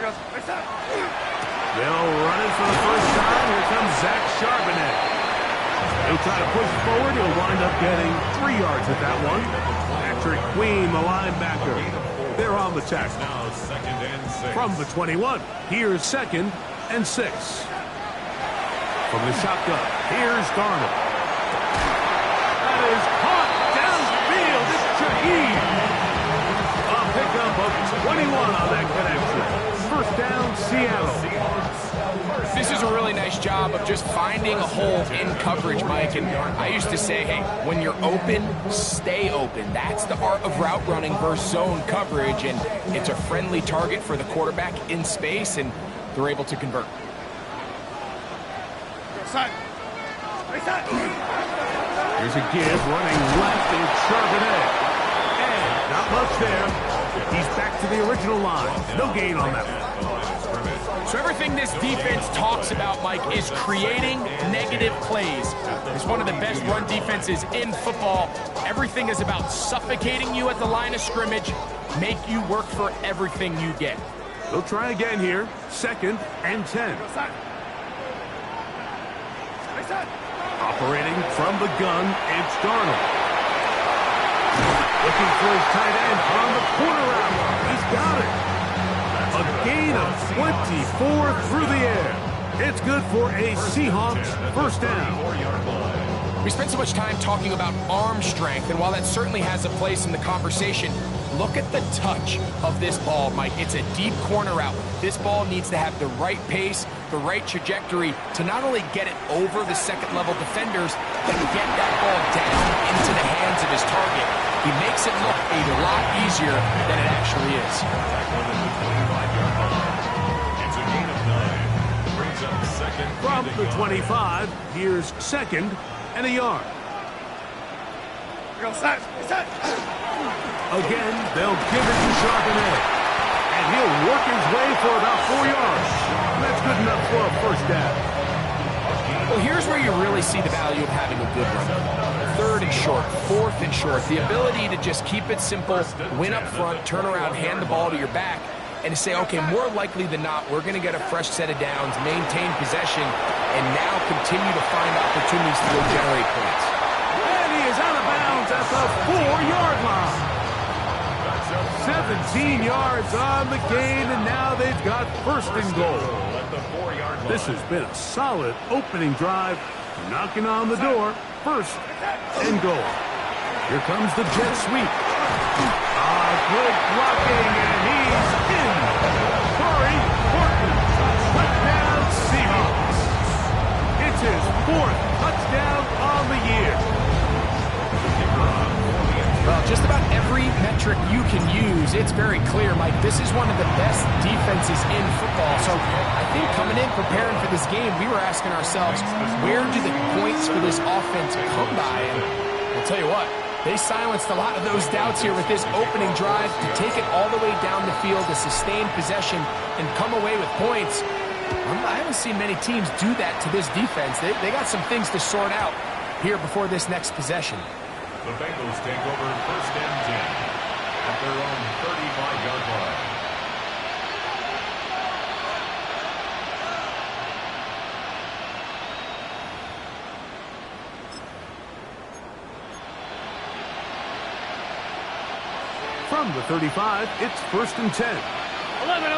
They'll run it for the first time. Here comes Zach Charbonnet. He'll try to push forward. He'll wind up getting 3 yards at that one. Patrick Queen, the linebacker. They're on the tackle. Now 2nd and 6. From the 21, here's 2nd and 6. From the shotgun, here's Darnold. That is caught downfield. It's Shaheed. A pickup of 21 on that connection. First down, Seattle. This is a really nice job of just finding a hole in coverage, Mike. And I used to say, hey, when you're open, stay open. That's the art of route running versus zone coverage. And it's a friendly target for the quarterback in space, and they're able to convert. Here's a give, running left, it's Charbonnet. And not much there. He's back to the original line. No gain on that one. So everything this defense talks about, Mike, is creating negative plays. It's one of the best run defenses in football. Everything is about suffocating you at the line of scrimmage, make you work for everything you get. They'll try again here. 2nd and 10. Operating from the gun, it's Darnold. Looking for his tight end on the corner route. He's got it. A gain of 24 through the air. It's good for a Seahawks first down. We spent so much time talking about arm strength, and while that certainly has a place in the conversation, look at the touch of this ball, Mike. It's a deep corner route. This ball needs to have the right pace, the right trajectory to not only get it over the second-level defenders, but get that ball down into the hands of his target. He makes it look a lot easier than it actually is. It's a gain of 9. Brings up 2nd. From the 25, here's 2nd and a yard. Again, they'll give it to Charbonnet. And he'll work his way for about 4 yards. That's good enough for a first down. Well, here's where you really see the value of having a good run. 3rd and short, 4th and short. The ability to just keep it simple, win up front, turn around, hand the ball to your back, and to say, okay, more likely than not, we're going to get a fresh set of downs, maintain possession, and now continue to find opportunities to generate points. And he is out of bounds at the 4-yard line. 17 yards on the gain, and now they've got 1st and goal. This has been a solid opening drive, knocking on the door. 1st and goal. Here comes the jet sweep. Good blocking, and he's in. Corey Horton, touchdown Seahawks. It's his 4th touchdown on the year. Well, just about every metric you can use, it's very clear, Mike. This is one of the best defenses in football. So I think coming in, preparing for this game, we were asking ourselves, where do the points for this offense come by? And I'll tell you what, they silenced a lot of those doubts here with this opening drive to take it all the way down the field, to sustain possession, and come away with points. I haven't seen many teams do that to this defense. They got some things to sort out here before this next possession. The Bengals take over 1st and 10 at their own 35-yard line. From the 35, it's 1st and 10. 11.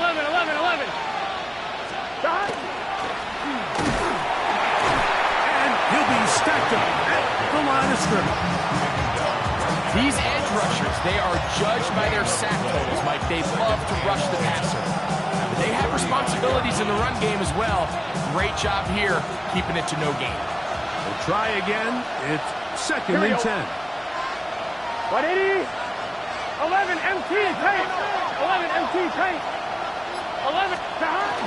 And he'll be stacked up at the line of scrimmage. These edge rushers, they are judged by their sack totals, Mike. They love to rush the passer. But they have responsibilities in the run game as well. Great job here, keeping it to no gain. We'll try again. It's 2nd and 10. 180. 11 MT tank. 11 MT tank. 11 behind.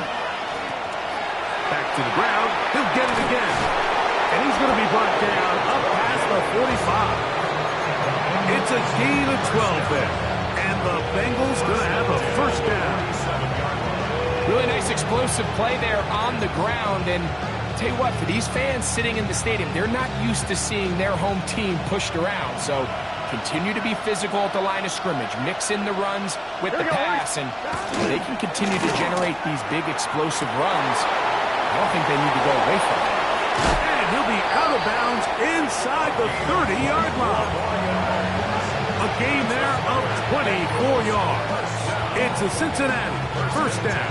Back to the ground. He'll get it again. And he's going to be brought down up past the 45. It's a gain of 12 there. And the Bengals going to have a first down. Really nice explosive play there on the ground. And tell you what, for these fans sitting in the stadium, they're not used to seeing their home team pushed around. So continue to be physical at the line of scrimmage. Mix in the runs with the pass, and they can continue to generate these big explosive runs. I don't think they need to go away from it. And he'll be out of bounds inside the 30-yard line. A gain there of 24 yards. It's a Cincinnati first down.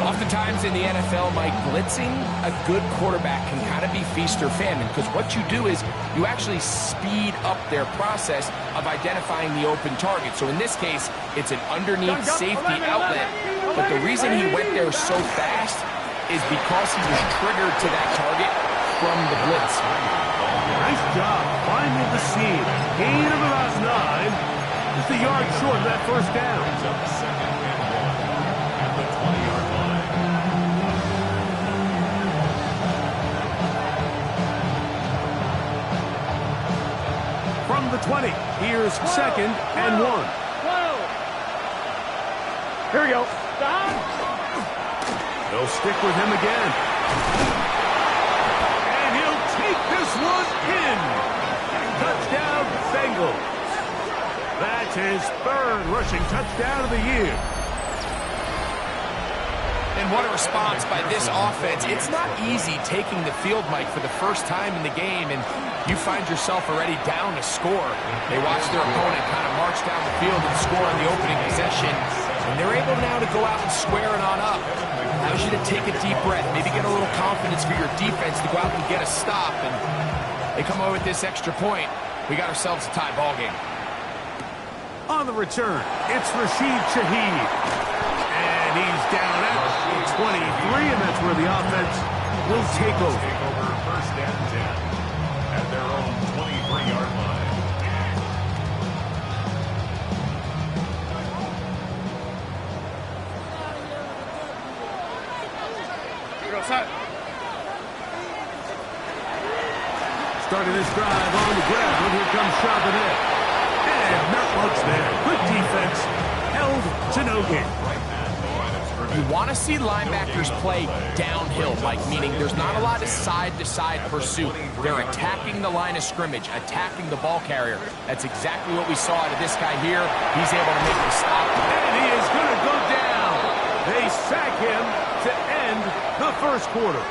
Oftentimes in the NFL, Mike, blitzing a good quarterback can kind of be feast or famine, because what you do is you actually speed up their process of identifying the open target. So in this case, it's an underneath safety outlet. But the reason he went there so fast is because he was triggered to that target from the blitz. Nice job finding the seam. Gain of about 9. Just a yard short of that first down. Second and 1 at the 20-yard line. From the 20, here's second and 1. Here we go. They'll stick with him again. And he'll take this one in. Touchdown, Bengals. That's his third rushing touchdown of the year. And what a response by this offense. It's not easy taking the field, Mike, for the first time in the game, and you find yourself already down to score. They watch their opponent kind of march down the field and score on the opening possession, and they're able now to go out and square it on up. Allows you to take a deep breath, maybe get a little confidence for your defense to go out and get a stop, and they come away with this extra point. We got ourselves a tie ball game. On the return, it's Rashid Shaheed. And he's down at 23, and that's where the offense will take over. First and 10 at their own 23-yard line. Here we go, set. Starting this drive on the ground, here comes Charbonnet. And not much there. Good defense. Held to no gain. You want to see linebackers play downhill, Mike, meaning there's not a lot of side-to-side pursuit. They're attacking the line of scrimmage, attacking the ball carrier. That's exactly what we saw out of this guy here. He's able to make the stop. And he is going to go down. They sack him to end the first quarter.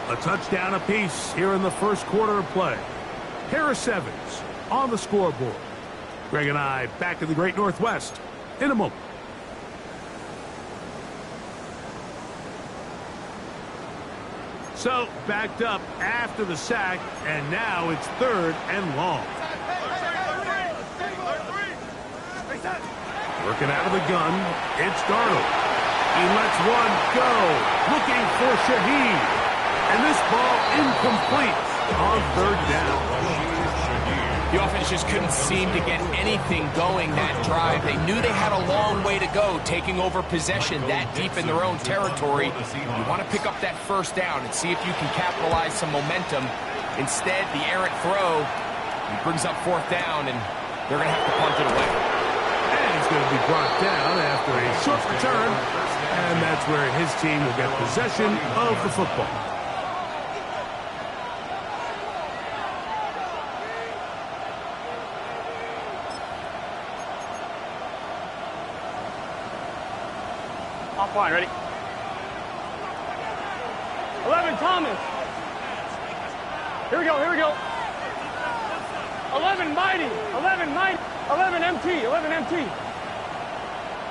A touchdown apiece here in the first quarter of play. Harris Evans on the scoreboard. Greg and I back in the Great Northwest in a moment. So, backed up after the sack, and now it's third and long. Working out of the gun, it's Darnold. He lets one go, looking for Shaheed. And this ball incomplete on third down. The offense just couldn't seem to get anything going that drive. They knew they had a long way to go, taking over possession that deep in their own territory. You want to pick up that first down and see if you can capitalize some momentum. Instead, the errant throw, he brings up fourth down, and they're going to have to punt it away. And he's going to be brought down after a short return, and that's where his team will get possession of the football. Fine, ready? 11, Thomas. Here we go, here we go. 11, Mighty. 11, Mighty. 11, MT. 11, MT.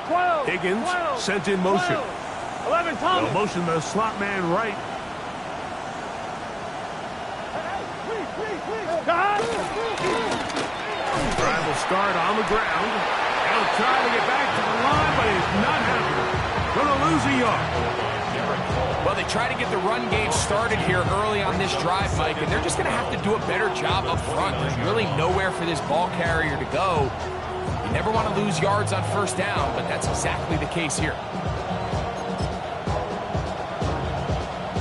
12. Higgins 12, sent in motion. 12. 11, Thomas. They'll motion the slot man right. Drive will start on the ground. He'll try to get back to the line, but he's not happening. Going to lose a yard. Well, they try to get the run game started here early on this drive, Mike, and they're just going to have to do a better job up front. There's really nowhere for this ball carrier to go. You never want to lose yards on first down, but that's exactly the case here.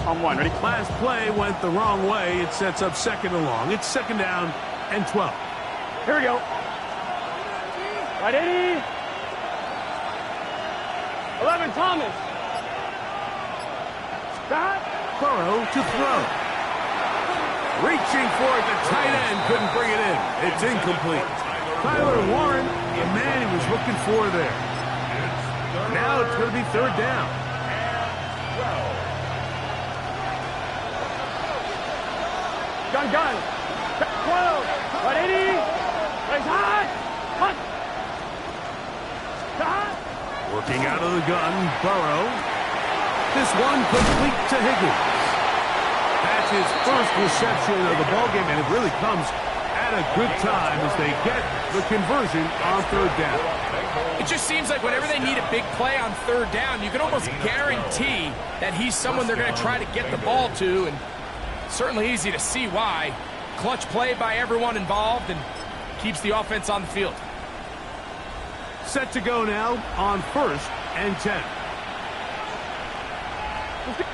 On one, ready? Last play went the wrong way. It sets up second and long. It's second down and 12. Here we go. Right, 80. 11, Thomas. Stop. Burrow to throw. Reaching for it, the tight end couldn't bring it in. It's incomplete. Tyler Warren, the man he was looking for there. Now it's going to be third down. Gun. 12. 180. Raise high. Hunt. Working out of the gun, Burrow. This one complete to Higgins. That's his first reception of the ballgame, and it really comes at a good time as they get the conversion on third down. It just seems like whenever they need a big play on third down, you can almost guarantee that he's someone they're going to try to get the ball to, and certainly easy to see why. Clutch play by everyone involved and keeps the offense on the field. Set to go now on 1st and 10.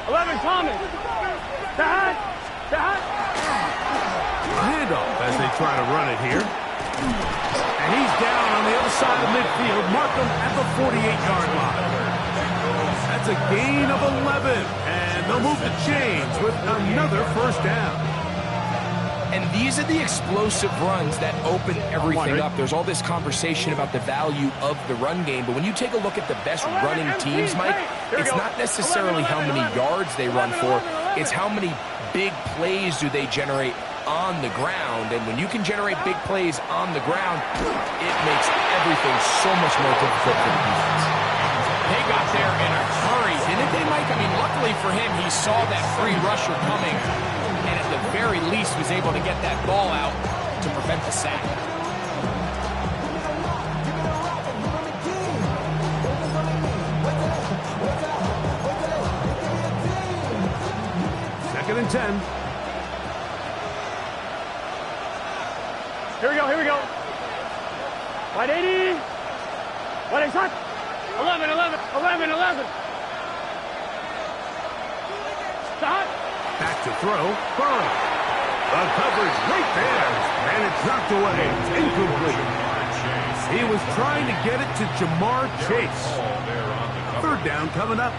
11 Thomas. Handoff as they try to run it here. And he's down on the other side of midfield. Mark him at the 48-yard line. That's a gain of 11. And they'll move the chains with another first down. And these are the explosive runs that open everything up. There's all this conversation about the value of the run game, but when you take a look at the best running teams, Mike, it's not necessarily how many yards they run for, it's how many big plays do they generate on the ground. And when you can generate big plays on the ground, it makes everything so much more difficult for the defense. They got there in a hurry, didn't they, Mike? I mean, luckily for him, he saw that free rusher coming, and at the very least was able to get that ball out to prevent the sack. Second and 10. Here we go. 180. What is that? 11. Stop. Back to throw. Burrow. The coverage right there. And it's knocked away. It's incomplete. He was trying to get it to Jamar Chase. Third down coming up.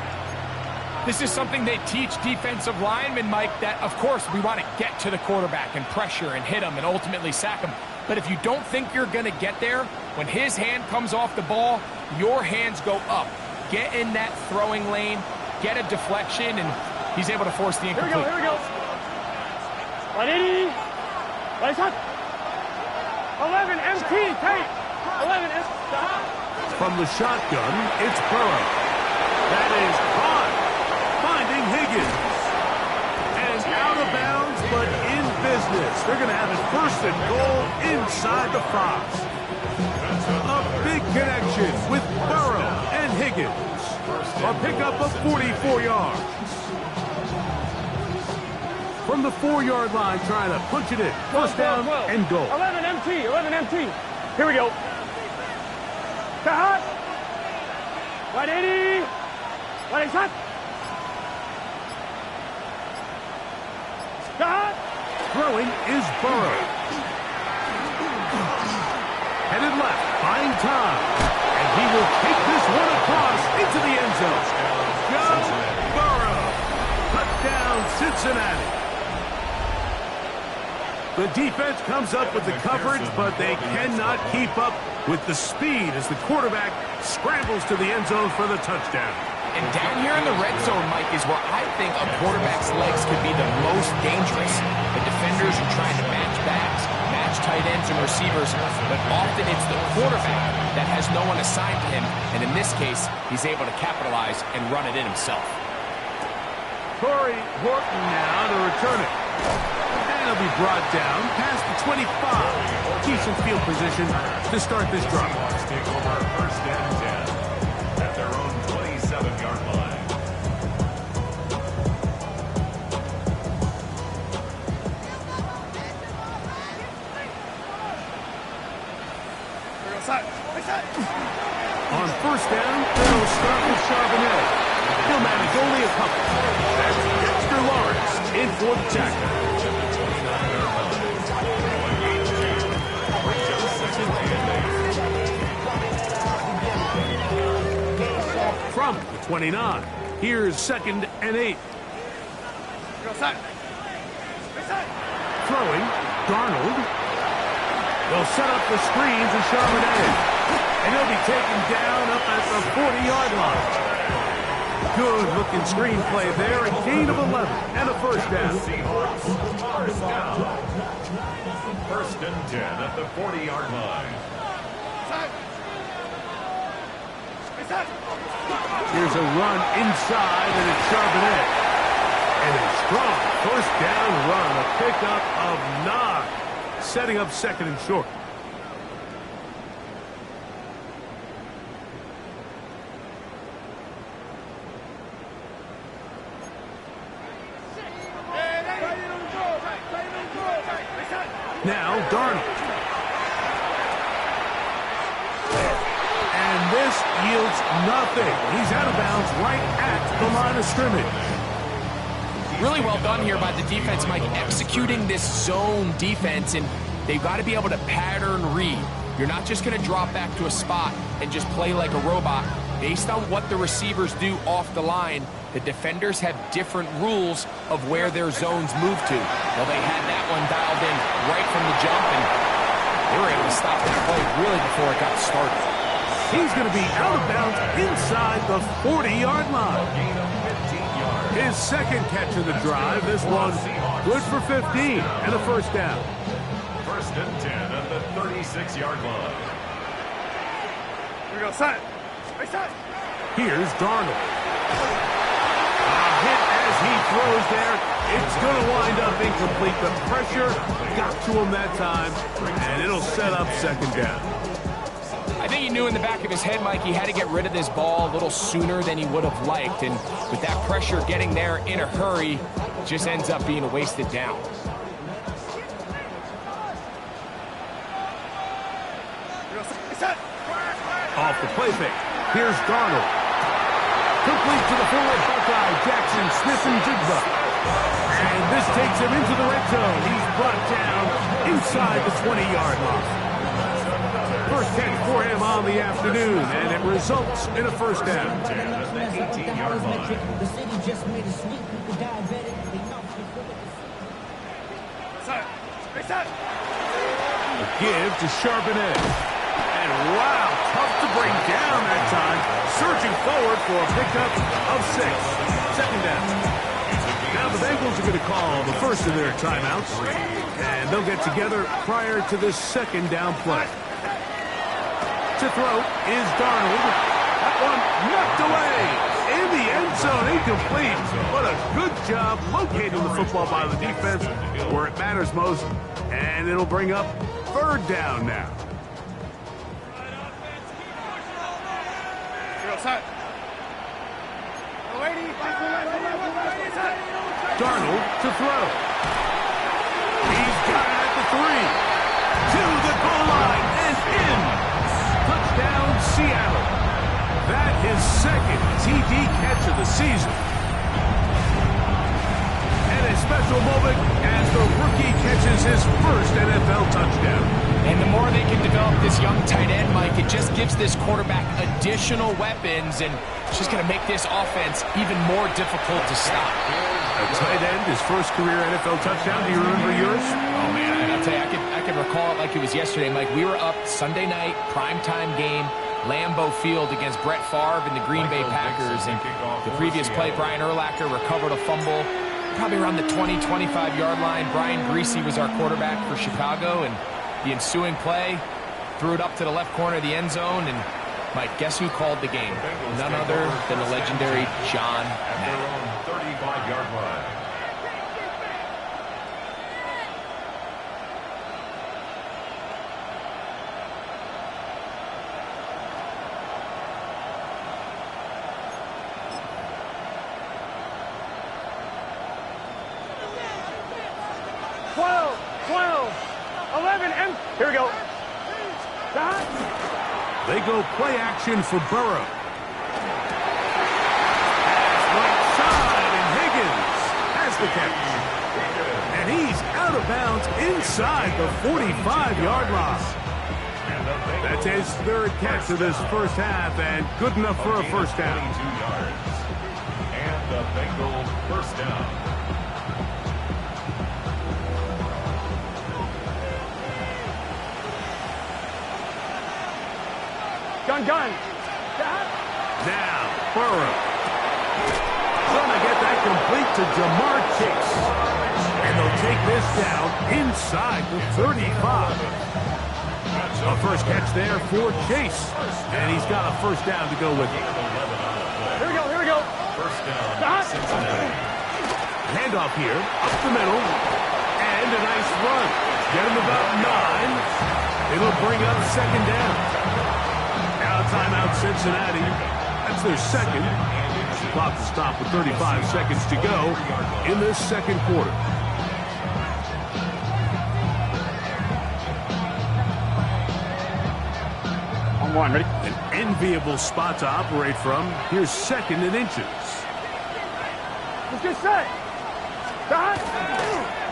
This is something they teach defensive linemen, Mike, that, of course, we want to get to the quarterback and pressure and hit him and ultimately sack him. But if you don't think you're going to get there, when his hand comes off the ball, your hands go up. Get in that throwing lane, get a deflection, and he's able to force the incomplete. Here we go. 180. What is that? 11 MT. Take. 11 MT. From the shotgun, it's Burrow. That is caught. Finding Higgins. And out of bounds, but in business. They're going to have it first and goal inside the 5. A big connection with Burrow and Higgins. A pickup of 44 yards. From the 4-yard line, trying to punch it in. First down and goal. 11 MT. Here we go. Cut. 180. What is that? Cut. Throwing is Burrow. Headed left, buying time. And he will take this one across into the end zone. Go Burrow. Touchdown, Cincinnati. The defense comes up with the coverage, but they cannot keep up with the speed as the quarterback scrambles to the end zone for the touchdown. And down here in the red zone, Mike, is where I think a quarterback's legs could be the most dangerous. The defenders are trying to match backs, match tight ends and receivers, but often it's the quarterback that has no one assigned to him, and in this case, he's able to capitalize and run it in himself. Corey Horton now to return it. And he'll be brought down past the 25. Decent field position to start this drive. Take over first and 10 at their own 27-yard line. On first down, they'll start with Charbonnet. He'll manage only a couple. That's Dexter Lawrence in for the tackle. From the 29, here's 2nd and 8. Throwing, Darnold. They'll set up the screens and Charbonnet. And he'll be taken down up at the 40-yard line. Good-looking screen play there. A gain of 11 and a first down. First and 10 at the 40-yard line. Here's a run inside, and it's Charbonnet. And a strong first down run, a pickup of 9, setting up second and short. Now Darnold. And this yields nothing. He's out of bounds right at the line of scrimmage. Really well done here by the defense, Mike, executing this zone defense, and they've got to be able to pattern read. You're not just going to drop back to a spot and just play like a robot. Based on what the receivers do off the line, the defenders have different rules of where their zones move to. Well, they had that one dialed in right from the jump, and they were able to stop the play really before it got started. He's going to be out of bounds inside the 40-yard line. His second catch of the drive. This one good for 15 and a first down. First and 10 at the 36-yard line. Here we go, set. Here's Darnold. A hit as he throws there. It's going to wind up incomplete. The pressure got to him that time, and it'll set up second down. I think he knew in the back of his head, Mike, he had to get rid of this ball a little sooner than he would have liked. And with that pressure getting there in a hurry, it just ends up being a wasted down. Off the play fake. Here's Darnold. Complete to the forward Buckeye, Jackson Smith-Njigba. And this takes him into the red zone. He's brought down inside the 20-yard line. First catch for him on the afternoon, and it results in a first down. A give to Charbonnet. And wow, tough to bring down that time. Surging forward for a pickup of 6. Second down. Now the Bengals are going to call the first of their timeouts. And they'll get together prior to this second down play. To throw is Darnold. That one knocked away. In the end zone, incomplete. What a good job locating the football by the defense where it matters most. And it'll bring up third down now. Darnold to throw. He's got it at the 3. To the goal line and in. Touchdown, Seattle. That is second TD catch of the season. And a special moment as the rookie catches his first NFL touchdown. And the more they can develop this young tight end, Mike, it just gives this quarterback additional weapons, and it's just going to make this offense even more difficult to stop. A tight end, his first career NFL touchdown. Do you remember yours? Oh, man, I'll tell you, I can recall it like it was yesterday, Mike. We were up Sunday night, primetime game, Lambeau Field against Brett Favre and the Green Bay Packers. And the previous play, Brian Urlacher recovered a fumble probably around the 20, 25-yard line. Brian Griese was our quarterback for Chicago, and the ensuing play, threw it up to the left corner of the end zone, and Mike, guess who called the game? None other than the legendary John Madden. 35-yard line. Here we go. They go play action for Burrow. Right side, and Higgins has the catch. And he's out of bounds inside the 45-yard line. That's his third catch of this first half, and good enough for a first down. And the Bengals first down. Gun. Now, Burrow. Gonna get that complete to Jamar Chase. And they'll take this down inside the 35. A first catch there for Chase. And he's got a first down to go with it. Here we go. First down, Cincinnati. Handoff here, up the middle. And a nice run. Get him about 9. It'll bring up second down. Now timeout Cincinnati. That's their second. Clock to stop with 35 seconds to go in this second quarter. On one, ready? An enviable spot to operate from. Here's second and inches. Let's get set. Dot.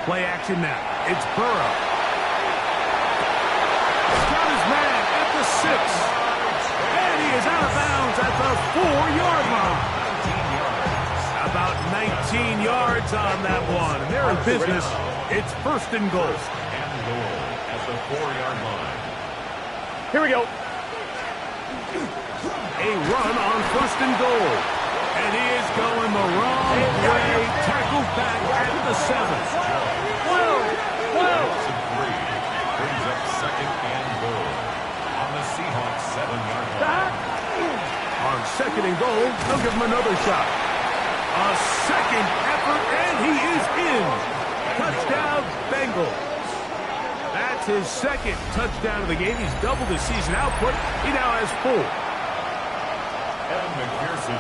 Play action now. It's Burrow. Got his man at the 6. And he is out of bounds at the 4-yard line. About 19 yards on that one. And they're in business. It's first and goal. And goal at the 4-yard line. Here we go. A run on first and goal. And he is going the wrong way. Tackled back at the 7. 12. It's a 3. Brings up second and goal on the Seahawks 7-yard line. On second and goal, they'll give him another shot. A second effort, and he is in. Touchdown, Bengals. That's his second touchdown of the game. He's doubled his season output. He now has 4.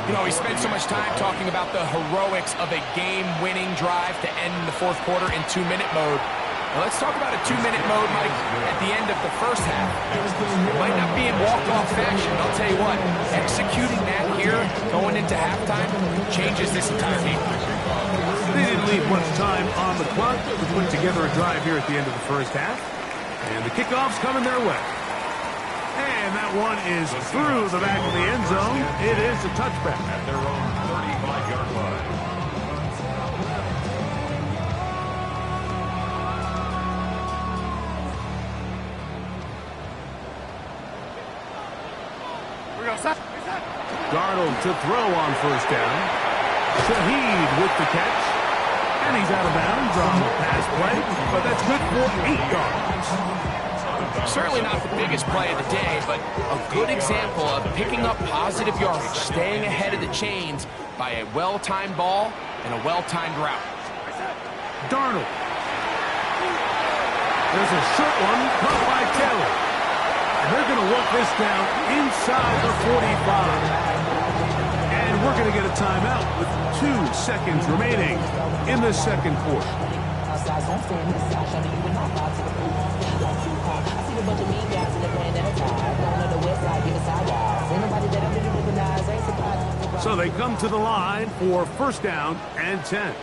You know, we spent so much time talking about the heroics of a game-winning drive to end the fourth quarter in 2-minute mode. Now let's talk about a 2-minute mode, Mike, at the end of the first half. It might not be in walk-off fashion, but I'll tell you what, executing that here, going into halftime, changes this entire game. They didn't leave much time on the clock to put together a drive here at the end of the first half. And the kickoff's coming their way. And that one is through the back of the end zone. It is a touchback. At their own 35-yard line. Darnold to throw on first down. Shaheed with the catch. And he's out of bounds on the pass play, but that's good for 8 yards. Certainly not the biggest play of the day, but a good example of picking up positive yardage, staying ahead of the chains by a well-timed ball and a well-timed route. Darnold. There's a short one caught by Taylor. And they're going to work this down inside the 45. And we're going to get a timeout with 2 seconds remaining in the second quarter. So they come to the line for first down and 10.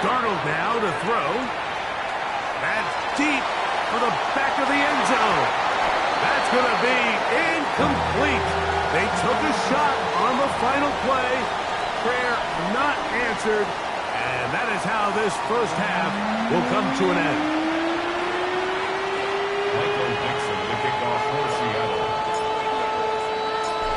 Darnold now to throw. That's deep for the back of the end zone. That's going to be incomplete. They took a shot on the final play. Prayer not answered. And that is how this first half will come to an end. Michael Dixon, the kickoff for Seattle.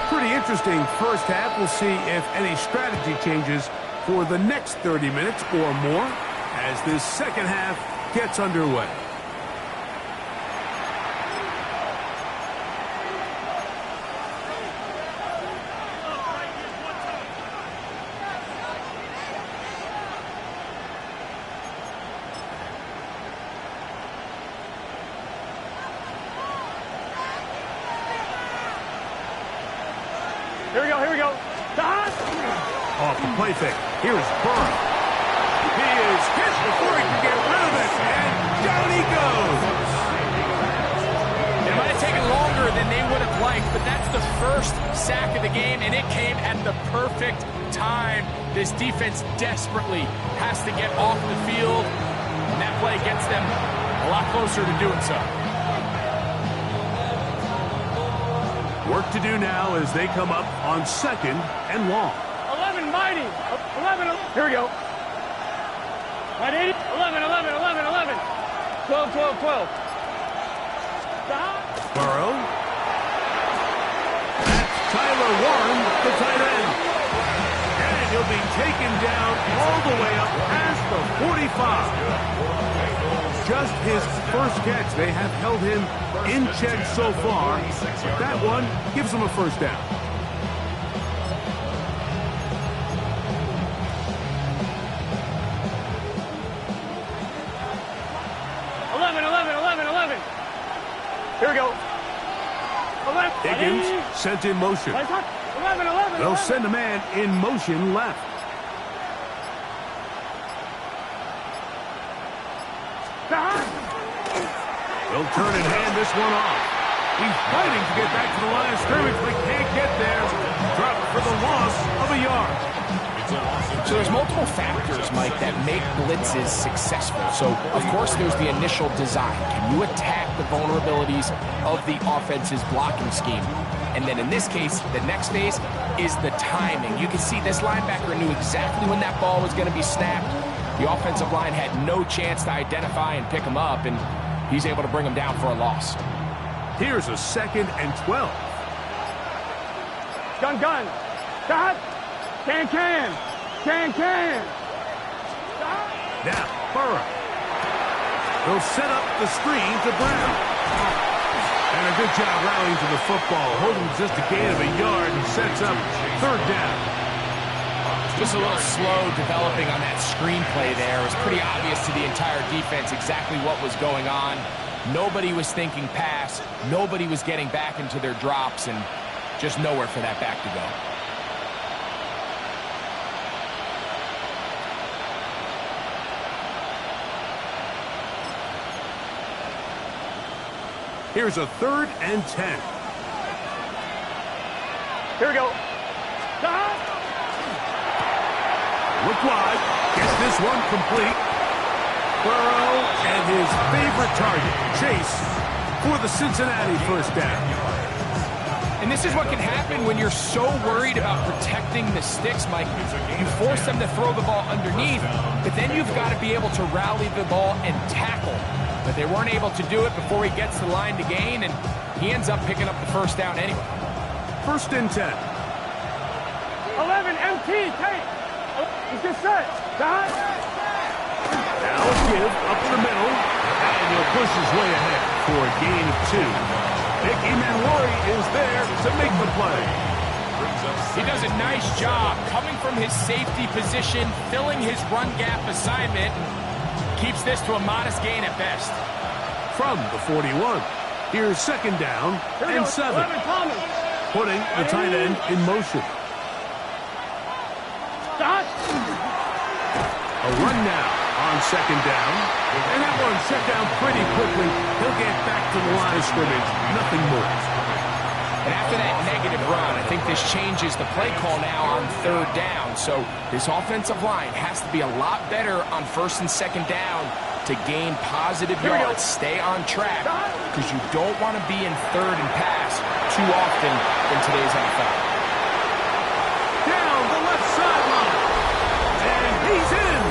Pretty interesting first half. We'll see if any strategy changes for the next 30 minutes or more as this second half gets underway. Here we go. Off the play fake. Here's Burrow. He is hit before he can get rid of it, and down he goes. It might have taken longer than they would have liked, but that's the first sack of the game, and it came at the perfect time. This defense desperately has to get off the field, and that play gets them a lot closer to doing so. Work to do now as they come up on second and long. 11, mighty. 11. Here we go. 11, 11, 11, 11. 12, 12, 12. Burrow. That's Tyler Warren, the tight end. And he'll be taken down all the way up past the 45. Just his first catch. They have held him in check so far. That one gives him a first down. Here we go. 11. Higgins sent in motion. 11. They'll send a man in motion left. They'll turn and hand this one off. He's fighting to get back to the line of scrimmage, but can't get there. Dropped for the loss of a yard. So there's multiple factors, Mike, that make blitzes successful. So, of course, there's the initial design. Can you attack the vulnerabilities of the offense's blocking scheme? And then in this case, the next phase is the timing. You can see this linebacker knew exactly when that ball was going to be snapped. The offensive line had no chance to identify and pick him up, and he's able to bring him down for a loss. Here's a 2nd and 12. Gun. Stop. Can. Now, Burrow. They'll set up the screen to Brown. And a good job rallying to the football. Holding just a gain of a yard and sets up 3rd down. Just a little slow developing on that screenplay there. It was pretty obvious to the entire defense exactly what was going on. Nobody was thinking pass. Nobody was getting back into their drops, and just nowhere for that back to go. Here's a 3rd and 10. Here we go. Stop. Look wide. Gets this one complete. Burrow and his favorite target, Chase, for the Cincinnati first down. And this is what can happen when you're so worried about protecting the sticks, Mike. You force them to throw the ball underneath, but then you've got to be able to rally the ball and tackle. But they weren't able to do it before he gets the line to gain, and he ends up picking up the first down anyway. 1st and 10. 11, MT, take. Let's get set. Stop. Now a give up the middle, and he'll push his way ahead for a gain of 2. Mickey Manwari is there to make the play. He does a nice job coming from his safety position, filling his run gap assignment, keeps this to a modest gain at best. From the 41, here's 2nd down and 7. 11, Thomas. Putting the tight end in motion. Stop. A run now on 2nd down. And that one shut down pretty quickly. He'll get back to the line of scrimmage. Nothing more. And after that negative run, I think this changes the play call now on 3rd down. So this offensive line has to be a lot better on 1st and 2nd down to gain positive yards. Stay on track, because you don't want to be in 3rd and pass too often in today's NFL. Down the left sideline. And he's in.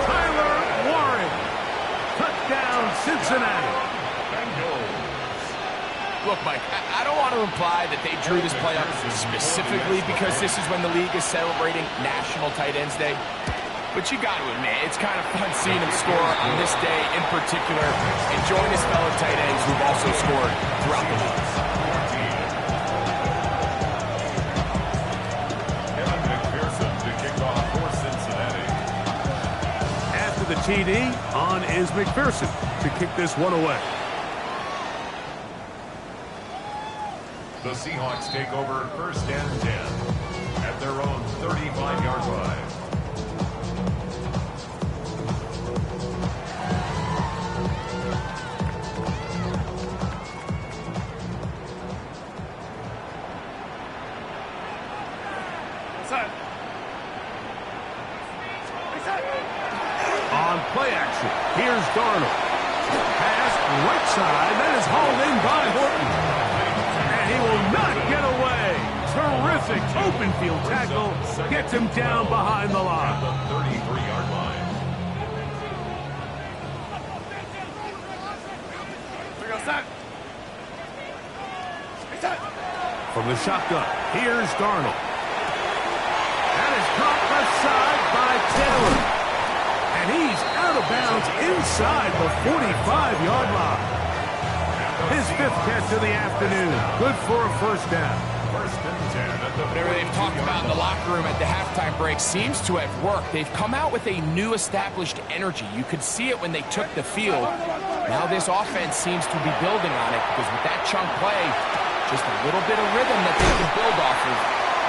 Tyler Warren. Touchdown, Cincinnati. Look, Mike, I don't want to imply that they drew this play up specifically because this is when the league is celebrating National Tight Ends Day. But you got to admit, it's kind of fun seeing him score on this day in particular and join his fellow tight ends who've also scored throughout the league. Kevin McPherson to kick off for Cincinnati. After the TD, on is McPherson to kick this one away. The Seahawks take over 1st and 10 at their own 35-yard line. On play action, here's Darnold. Pass right side, that is hauled in by Horton. And he will not get away. Terrific open field tackle. Gets him down behind the line. The 33-yard line. Here we go, set. from the shotgun. Here's Darnold. That is caught left side by Taylor. And he's out of bounds inside the 45-yard line. His 5th catch of the afternoon. Good for a first down. First and 10 at the Whatever they've talked about in the locker room at the halftime break seems to have worked. They've come out with a new established energy. You could see it when they took the field. Now this offense seems to be building on it because with that chunk play, just a little bit of rhythm that they can build off of.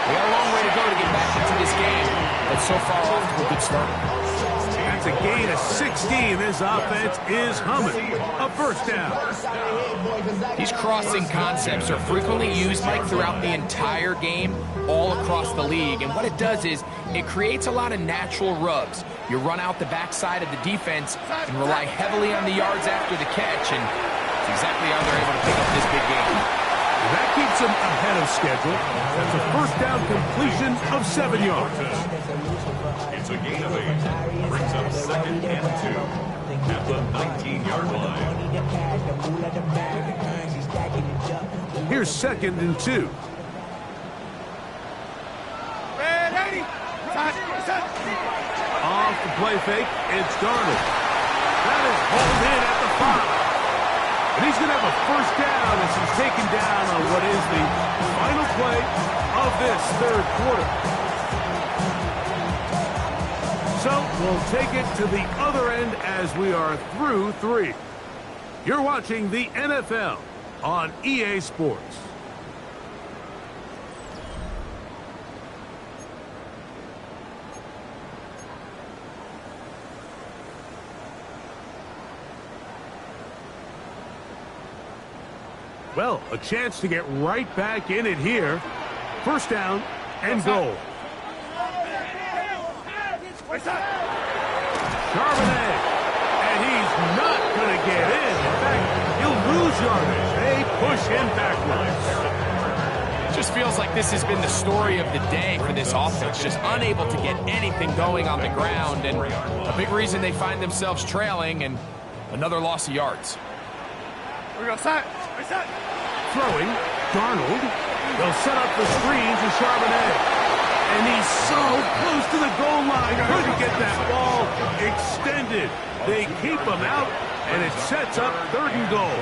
They got a long way to go to get back into this game, but so far off to a good start. That's a gain of 16. This offense is humming. A first down. These crossing concepts are frequently used, Mike, throughout the entire game, all across the league. And what it does is it creates a lot of natural rubs. You run out the backside of the defense and rely heavily on the yards after the catch, and it's exactly how they're able to pick up this big game. That keeps them ahead of schedule. That's a first down completion of 7 yards. It's a gain of 8. Brings up 2nd and 2 at the 19-yard line. Here's 2nd and 2. Off the play fake, it's Darnold. That is hauled in at the 5. And he's going to have a first down as he's taken down on what is the final play of this 3rd quarter. So we'll take it to the other end as we are through 3. You're watching the NFL on EA Sports. Well, a chance to get right back in it here. First down and goal. Charbonnet, and he's not going to get in. In fact, he'll lose yardage. They push him backwards. Just feels like this has been the story of the day for this offense. Just unable to get anything going on the ground, and a big reason they find themselves trailing and another loss of yards. Throwing, Darnold. They'll set up the screen to Charbonnet. And he's so close to the goal line. Couldn't get that ball extended. They keep him out, and it sets up 3rd and goal.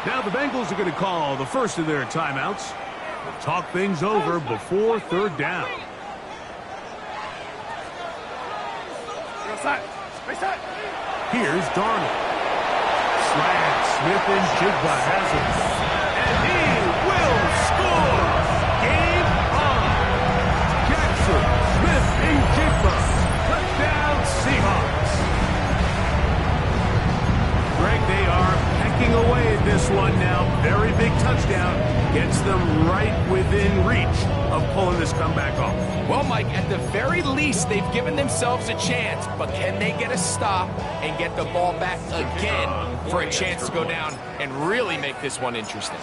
Now the Bengals are going to call the first of their timeouts. Talk things over before 3rd down. Here's Darnold. Slant, Smith and Jigba has it. And he will score! Game on! Jackson, Smith and Jigba. Touchdown Seahawks. Greg, they are pecking away at this one now. Very big touchdown. Gets them right within reach of pulling this comeback off. Well, Mike, at the very least, they've given themselves a chance, but can they get a stop and get the ball back again for a chance to go down and really make this one interesting?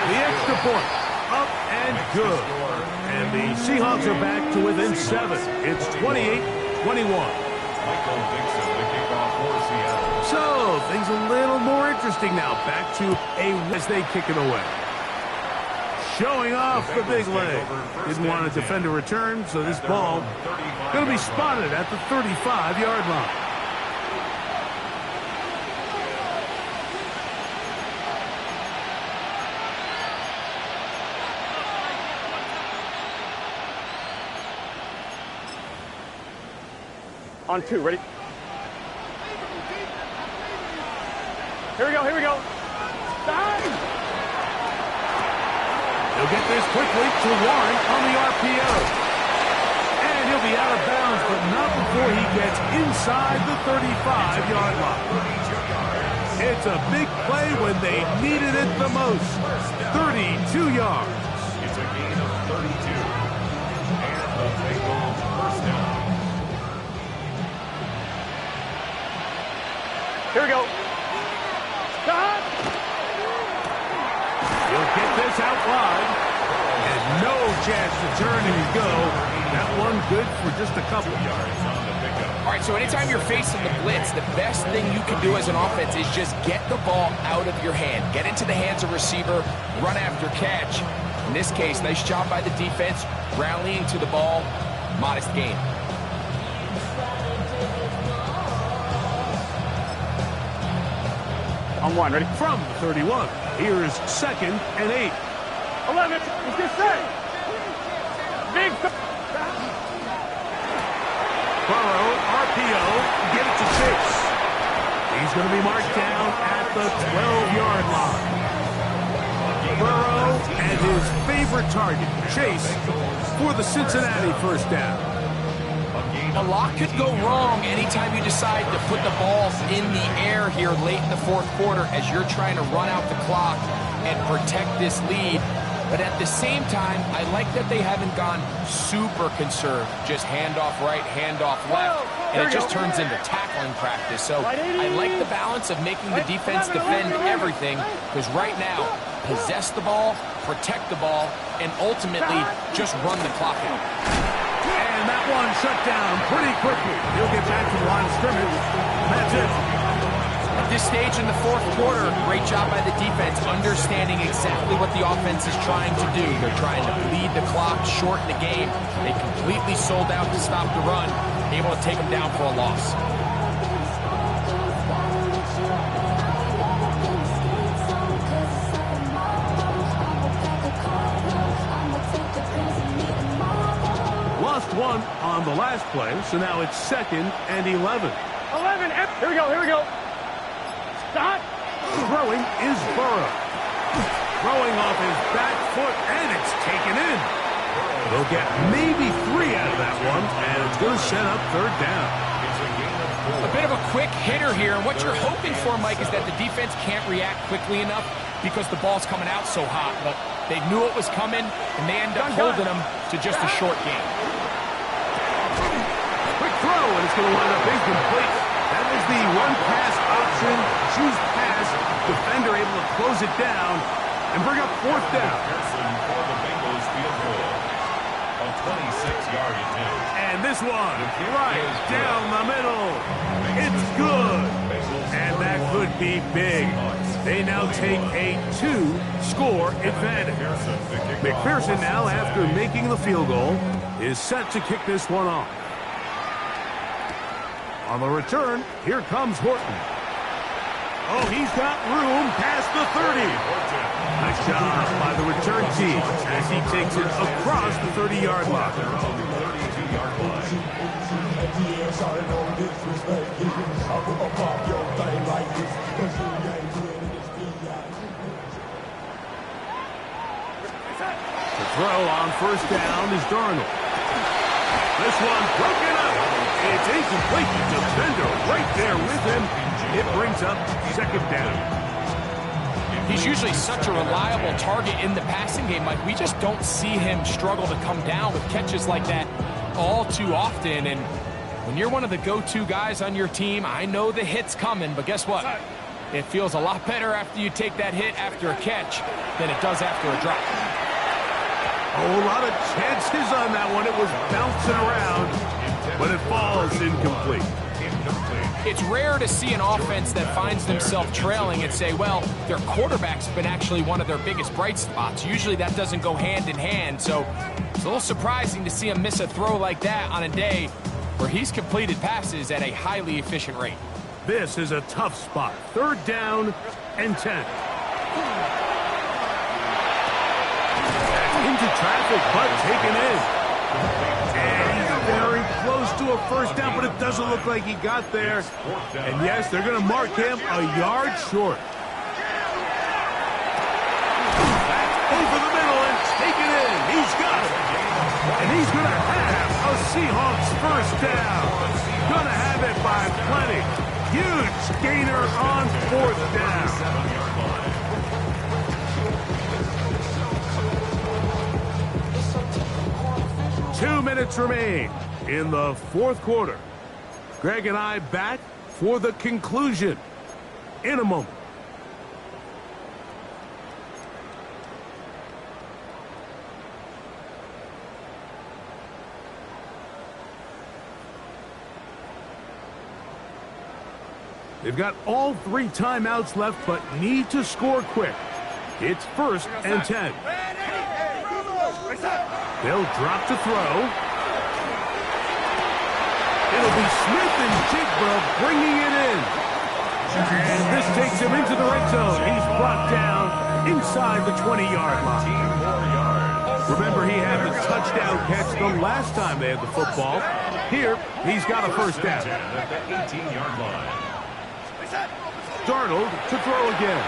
The extra point, up and good. And the Seahawks are back to within 7. It's 28-21. Michael Dixon, the kickoff for Seattle. So, things a little more interesting now. Back to as they kick it away. Showing off the big leg. Didn't want to defend a return, so this ball going to be spotted at the 35-yard line. On 2, ready? Here we go, here we go. He'll get this quickly to Warren on the RPO. And he'll be out of bounds, but not before he gets inside the 35-yard line. It's a big play when they needed it the most. 32 yards. It's a gain of 32. And the Bengals first down. Here we go. Stop! He'll get this out wide. And no chance to turn and go. That one good for just a couple. Yards on the pickup. All right, so anytime you're facing the blitz, the best thing you can do as an offense is just get the ball out of your hand. Get into the hands of receiver, run after catch. In this case, nice job by the defense, rallying to the ball, modest gain. On one, ready? From the 31, here's 2nd and 8. 11, let's get set. Big. Burrow, RPO, get it to Chase. He's going to be marked down at the 12-yard line. Burrow and his favorite target, Chase, for the Cincinnati first down. A lot could go wrong anytime you decide to put the ball in the air here late in the fourth quarter as you're trying to run out the clock and protect this lead. But at the same time, I like that they haven't gone super conserved. Just handoff right, handoff left, and it just turns into tackling practice. So I like the balance of making the defense defend everything, because right now, possess the ball, protect the ball, and ultimately just run the clock out. And that one shut down pretty quickly. He'll get back to the line of scrimmage. That's it. At this stage in the fourth quarter, great job by the defense, understanding exactly what the offense is trying to do. They're trying to bleed the clock, shorten the game. They completely sold out to stop the run, able to take them down for a loss. Lost one on the last play, so now it's 2nd and 11. 11, here we go, here we go. Stop. Throwing is Burrow. Throwing off his back foot, and it's taken in. They'll get maybe 3 out of that one, and it's going to set up 3rd down. A bit of a quick hitter here, and what you're hoping for, Mike, is that the defense can't react quickly enough because the ball's coming out so hot. But they knew it was coming, and they end up holding them to just a short game. Quick throw, and it's going to wind up incomplete. That was the run-pass option, choose pass. Defender able to close it down and bring up 4th down. For the Bengals field goal. A 26-yard attempt. And this one, right down the middle. It's good. And that could be big. They now take a 2-score advantage. McPherson now, after making the field goal, is set to kick this one off. On the return, here comes Horton. Oh, he's got room past the 30. Nice job by the return team as he takes it across the 30-yard line. The throw on first down is Darnold. This one broken up. It's incomplete. The defender right there with him. It brings up 2nd down. He's usually such a reliable target in the passing game, Mike. We just don't see him struggle to come down with catches like that all too often. And when you're one of the go-to guys on your team, I know the hit's coming, but guess what? It feels a lot better after you take that hit after a catch than it does after a drop. A lot of chances on that one. It was bouncing around, but it falls incomplete. It's rare to see an offense that finds themselves trailing and say, well, their quarterback's been actually one of their biggest bright spots. Usually that doesn't go hand in hand, so it's a little surprising to see him miss a throw like that on a day where he's completed passes at a highly efficient rate. This is a tough spot. 3rd down and 10. Into traffic, but taken in. And he's very close to a first down, but it doesn't look like he got there. And yes, they're going to mark him a yard short. Over the middle and taken in. He's got it. And he's going to have a Seahawks first down. Going to have it by plenty. Huge gainer on 4th down. 2 minutes remain in the fourth quarter. Greg and I back for the conclusion in a moment. They've got all 3 timeouts left, but need to score quick. It's 1st and 10. They'll drop to throw. It'll be Smith and Jigba bringing it in. And this takes him into the red zone. He's brought down inside the 20-yard line. Remember, he had the touchdown catch the last time they had the football. Here, he's got a first down. At the 18-yard line. Darnold to throw again.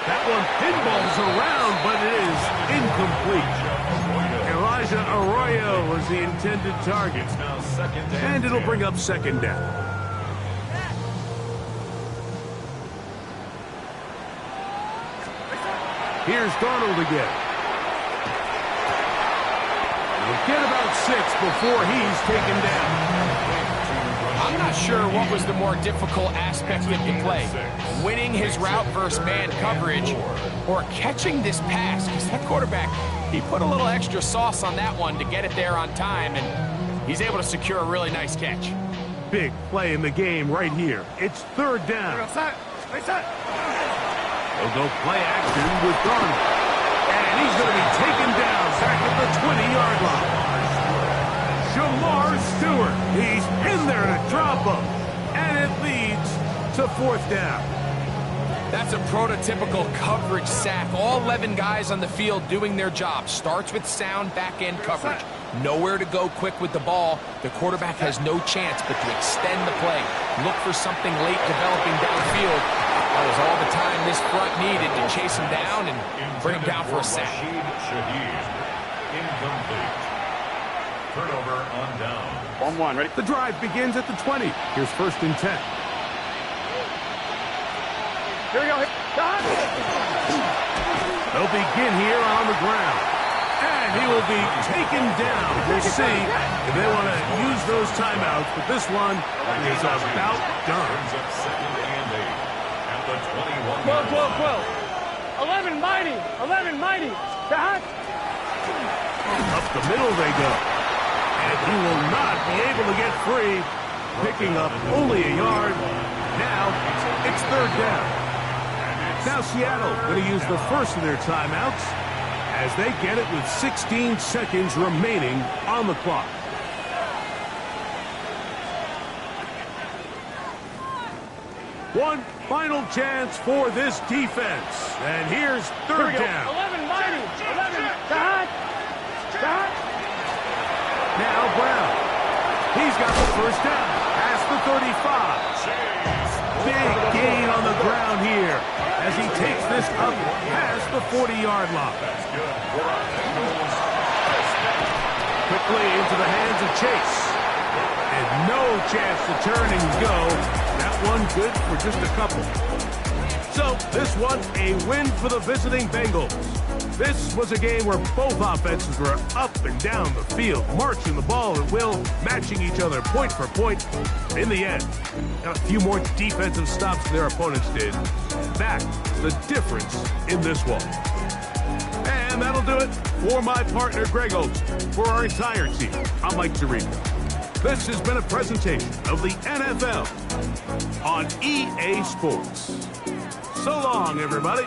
That one pinballs around, but it is incomplete. Elijah Arroyo was the intended target. It's now 2nd and And it'll 10. bring up 2nd down. Here's Darnold again. He'll get about 6 before he's taken down. I'm not sure what was the more difficult aspect of the play. Winning his route versus man coverage or catching this pass. Because that quarterback, he put a little extra sauce on that one to get it there on time. And he's able to secure a really nice catch. Big play in the game right here. It's 3rd down. They'll go play action with Darnold. And he's going to be taken down back at the 20-yard line. Jamar Stewart. He's in there to drop him. And it leads to 4th down. That's a prototypical coverage sack. All 11 guys on the field doing their job. Starts with sound back-end coverage. Nowhere to go quick with the ball. The quarterback has no chance but to extend the play. Look for something late developing downfield. That was all the time this front needed to chase him down and bring him down for a sack. Incomplete. Turnover on down. 1-1, ready? The drive begins at the 20. Here's 1st and 10. Here we go. They'll begin here on the ground. And he will be taken down. We'll see if they want to use those timeouts, but this one is about done. Brings up 2nd and 8 at the 21. 12. 11 mighty. 11 mighty. Up the middle they go. And he will not be able to get free, picking up only a yard. Now it's 3rd down. Now Seattle going to use the first of their timeouts as they get it with 16 seconds remaining on the clock. One final chance for this defense. And here's 3rd down. 11 mighty. 11. Now Brown. He's got the first down. Past the 35. Big gain on the ground here as he takes this up past the 40-yard line. Quickly into the hands of Chase. And no chance to turn and go. That one good for just a couple. So this one a win for the visiting Bengals. This was a game where both offenses were up and down the field, marching the ball at will, matching each other point for point. In the end, a few more defensive stops than their opponents did. That's the difference in this one. And that'll do it for my partner, Greg Olsen. For our entire team, I'm Mike Tirico. This has been a presentation of the NFL on EA Sports. So long, everybody.